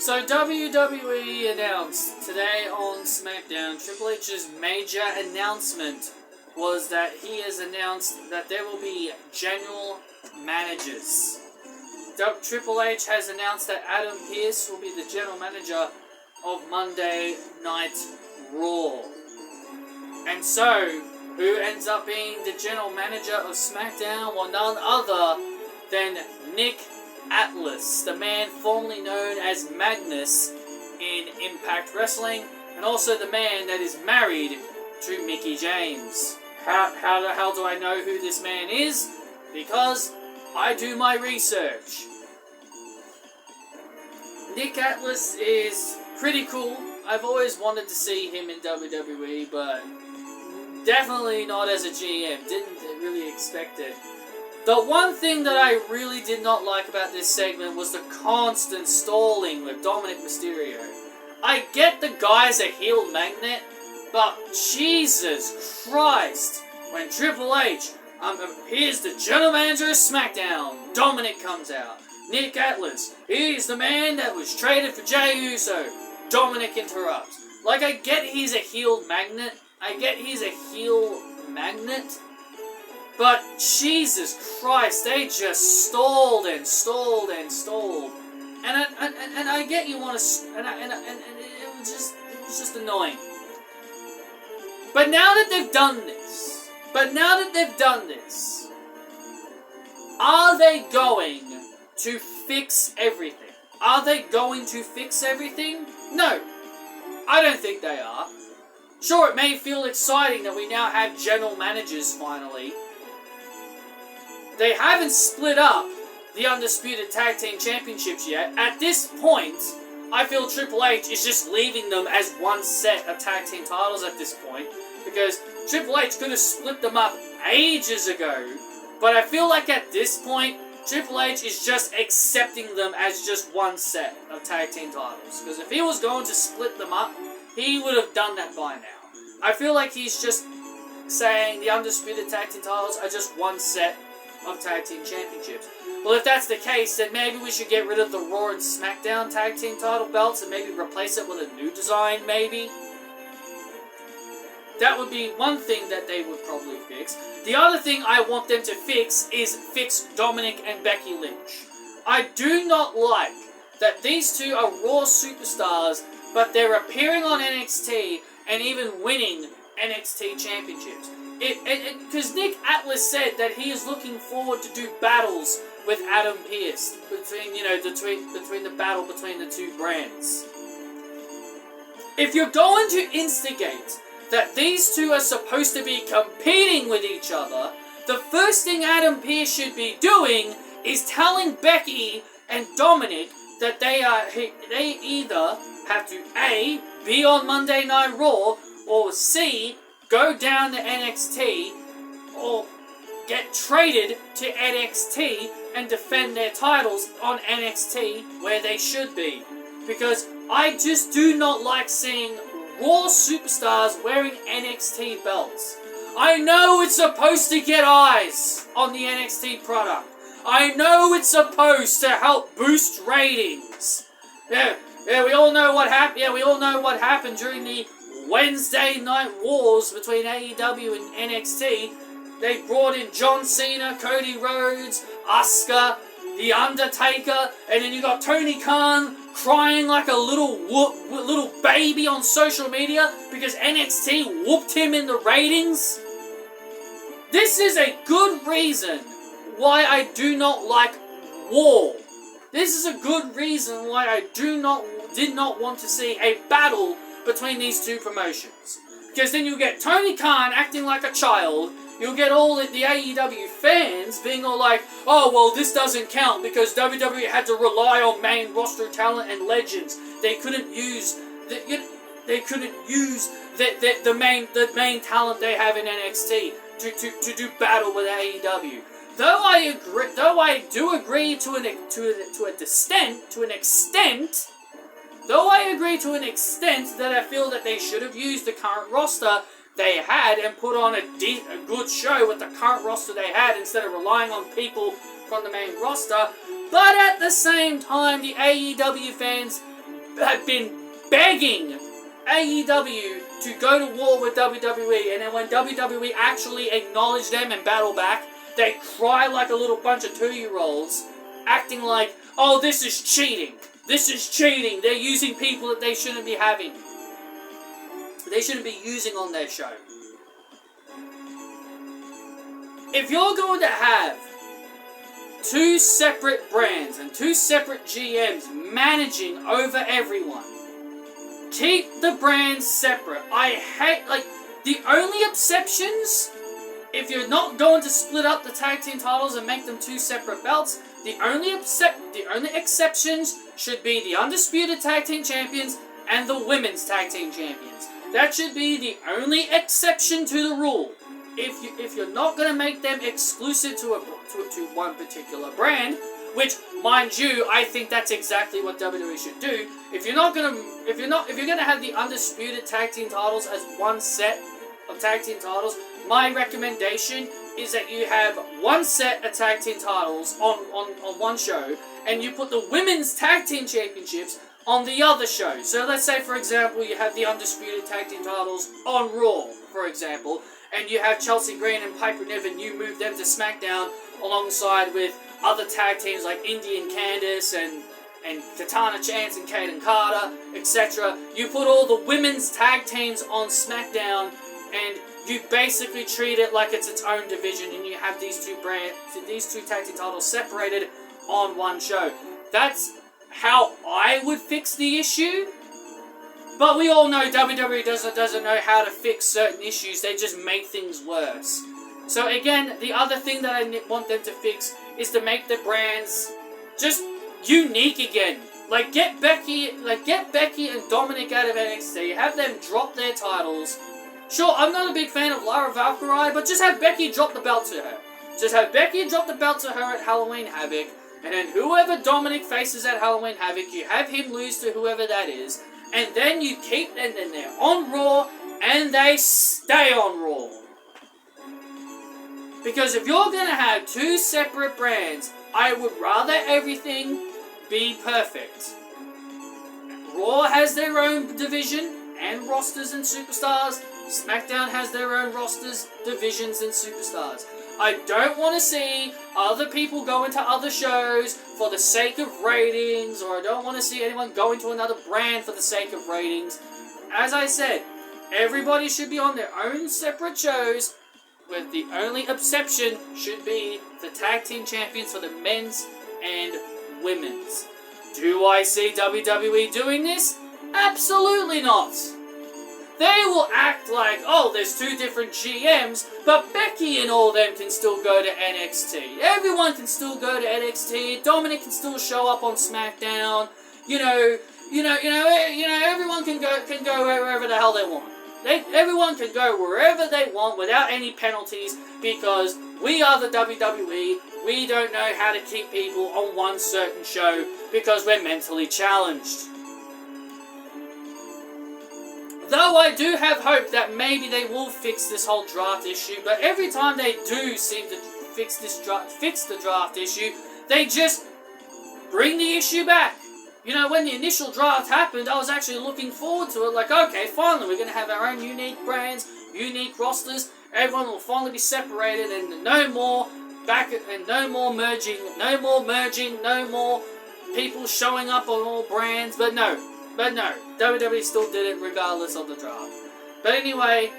So WWE announced today on Smackdown, Triple H's major announcement was that he has announced that there will be general managers. Triple H has announced that Adam Pearce will be the general manager of Monday Night Raw. And so, who ends up being the general manager of SmackDown? Well, none other than Nick Aldis, the man formerly known as Magnus in Impact Wrestling, and also the man that is married to Mickie James. How the hell do I know who this man is? Because I do my research. Nick Aldis is pretty cool. I've always wanted to see him in WWE, but definitely not as a GM. Didn't really expect it. The one thing that I really did not like about this segment was the constant stalling with Dominic Mysterio. I get the guy's a heel magnet, but Jesus Christ, when Triple H, here's the general manager of SmackDown, Dominic comes out. Nick Aldis, he's the man that was traded for Jey Uso. Dominic interrupts. Like, I get he's a heel magnet. But Jesus Christ, they just stalled and stalled and stalled. And I get you want to, and it was just annoying. But now that they've done this, are they going to fix everything? Are they going to fix everything? No, I don't think they are. Sure, it may feel exciting that we now have general managers finally. They haven't split up the Undisputed Tag Team Championships yet. At this point, I feel Triple H is just leaving them as one set of tag team titles at this point, because Triple H could have split them up ages ago, but I feel like at this point, Triple H is just accepting them as just one set of tag team titles. Because if he was going to split them up, he would have done that by now. I feel like he's just saying the Undisputed Tag Team titles are just one set of tag team championships. Well, if that's the case, then maybe we should get rid of the Raw and SmackDown tag team title belts and maybe replace it with a new design, maybe. That would be one thing that they would probably fix. The other thing I want them to fix is fix Dominic and Becky Lynch. I do not like that these two are Raw superstars, but they're appearing on NXT and even winning NXT championships. Because Nick Aldis said that he is looking forward to do battles with Adam Pearce between the battle between the two brands. If you're going to instigate that these two are supposed to be competing with each other, the first thing Adam Pearce should be doing is telling Becky and Dominic that they either have to A, be on Monday Night Raw, or C, go down to NXT, or get traded to NXT and defend their titles on NXT where they should be. Because I just do not like seeing Raw superstars wearing NXT belts. I know it's supposed to get eyes on the NXT product. I know it's supposed to help boost ratings. Yeah, we all know what happened. Yeah, we all know what happened during the Wednesday night wars between AEW and NXT. They brought in John Cena, Cody Rhodes, Asuka, The Undertaker, and then you got Tony Khan crying like a little baby on social media because NXT whooped him in the ratings. This is a good reason why I do not like war. This is a good reason why I did not want to see a battle between these two promotions. Because then you get Tony Khan acting like a child. You'll get all the AEW fans being all like, oh, well, this doesn't count because WWE had to rely on main roster talent and legends. They couldn't use the main talent they have in NXT to do battle with AEW. Though I do agree to an extent that I feel that they should have used the current roster they had and put on a good show with the current roster they had instead of relying on people from the main roster. But at the same time, the AEW fans have been begging AEW to go to war with WWE, and then when WWE actually acknowledge them and battle back, they cry like a little bunch of 2-year-olds, acting like, oh, this is cheating. This is cheating. They're using people that they shouldn't be having. They shouldn't be using on their show. If you're going to have 2 separate brands and 2 separate GMs managing over everyone, keep the brands separate. I hate, like, the only exceptions, if you're not going to split up the tag team titles and make them 2 separate belts, the only exceptions should be the Undisputed Tag Team Champions and the Women's Tag Team Champions. That should be the only exception to the rule. If you're not going to make them exclusive to one particular brand, which, mind you, I think that's exactly what WWE should do. If you're gonna have the Undisputed Tag Team titles as one set of tag team titles, my recommendation is that you have one set of tag team titles on one show, and you put the Women's Tag Team Championships on the other show. So let's say, for example, you have the Undisputed Tag Team titles on Raw, for example, and you have Chelsea Green and Piper Niven, you move them to SmackDown alongside with other tag teams like Indy and Candice and Katana Chance and Kaden Carter, etc. You put all the women's tag teams on SmackDown, and you basically treat it like it's its own division, and you have these two tag team titles separated on one show. That's how I would fix the issue. But we all know WWE doesn't know how to fix certain issues. They just make things worse. So again, the other thing that I want them to fix is to make the brands just unique again. Get Becky and Dominic out of NXT. Have them drop their titles. Sure, I'm not a big fan of Lara Valkyrie, but just have Becky drop the belt to her. Just have Becky drop the belt to her at Halloween Havoc, and then whoever Dominic faces at Halloween Havoc, you have him lose to whoever that is, and then you keep them, and they're on Raw, and they stay on Raw. Because if you're going to have 2 separate brands, I would rather everything be perfect. Raw has their own division and rosters and superstars. SmackDown has their own rosters, divisions, and superstars. I don't want to see other people go into other shows for the sake of ratings, or I don't want to see anyone go into another brand for the sake of ratings. As I said, everybody should be on their own separate shows, with the only exception should be the tag team champions for the men's and women's. Do I see WWE doing this? Absolutely not. They will act like, oh, there's 2 different GMs, but Becky and all them can still go to NXT. Everyone can still go to NXT. Dominic can still show up on SmackDown. Everyone can go wherever the hell they want. Everyone can go wherever they want without any penalties, because we are the WWE. We don't know how to keep people on one certain show because we're mentally challenged. Though I do have hope that maybe they will fix this whole draft issue, but every time they do seem to fix the draft issue, they just bring the issue back. When the initial draft happened, I was actually looking forward to it, like, okay, finally, we're going to have our own unique brands, unique rosters, everyone will finally be separated, and no more merging, no more people showing up on all brands, but no, WWE still did it regardless of the draft. But anyway,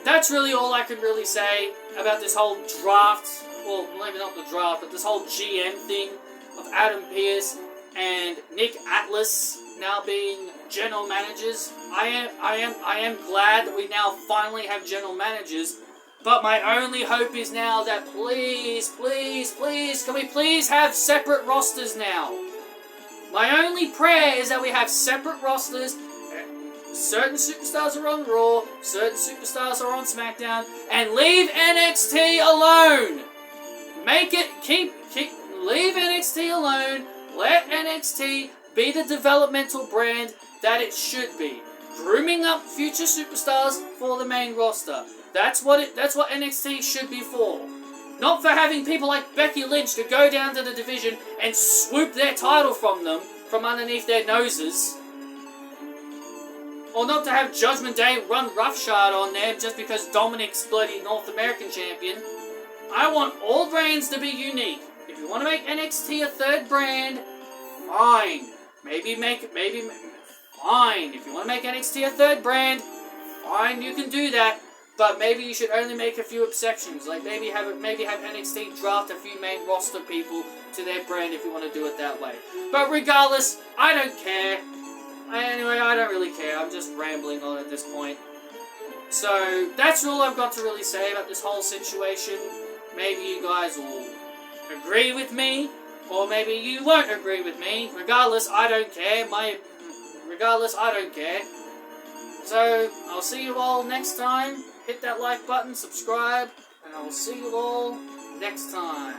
that's really all I can really say about this whole draft, well, maybe not the draft, but this whole GM thing of Adam Pearce and Nick Atlas now being general managers. I am glad that we now finally have general managers, but my only hope is now that please, can we please have separate rosters now? My only prayer is that we have separate rosters. Certain superstars are on Raw, certain superstars are on SmackDown, and leave NXT alone. Leave NXT alone. Let NXT be the developmental brand that it should be, grooming up future superstars for the main roster. That's what NXT should be for. Not for having people like Becky Lynch to go down to the division and swoop their title from them, from underneath their noses. Or not to have Judgment Day run roughshod on them just because Dominic's bloody North American champion. I want all brands to be unique. If you want to make NXT a third brand, fine. Fine. If you want to make NXT a third brand, fine, you can do that. But maybe you should only make a few exceptions. Like maybe have NXT draft a few main roster people to their brand if you want to do it that way. But regardless, I don't care. Anyway, I don't really care. I'm just rambling on at this point. So that's all I've got to really say about this whole situation. Maybe you guys will agree with me, or maybe you won't agree with me. Regardless, I don't care. Regardless, I don't care. So I'll see you all next time. Hit that like button, subscribe, and I will see you all next time.